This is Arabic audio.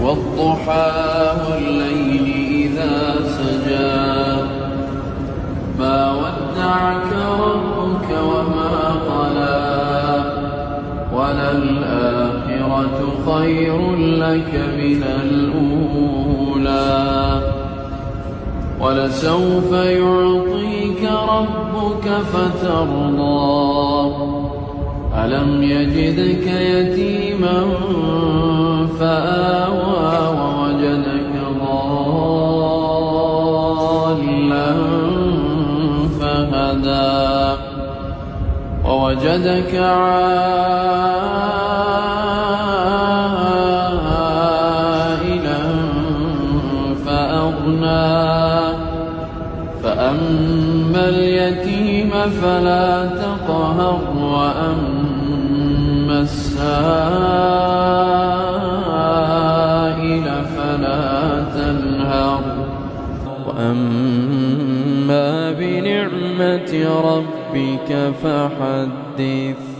والضحى والليل إذا سجى ما ودعك ربك وما قلى وللآخرة خير لك من الأولى ولسوف يعطيك ربك فترضى ألم يجدك يتيما فآوى ووجدك ضالا فهدى ووجدك عائلا فأغنى فأما اليتيم فلا تقهر وأما السائل فلا تنهر وأما بنعمة ربك فحدث.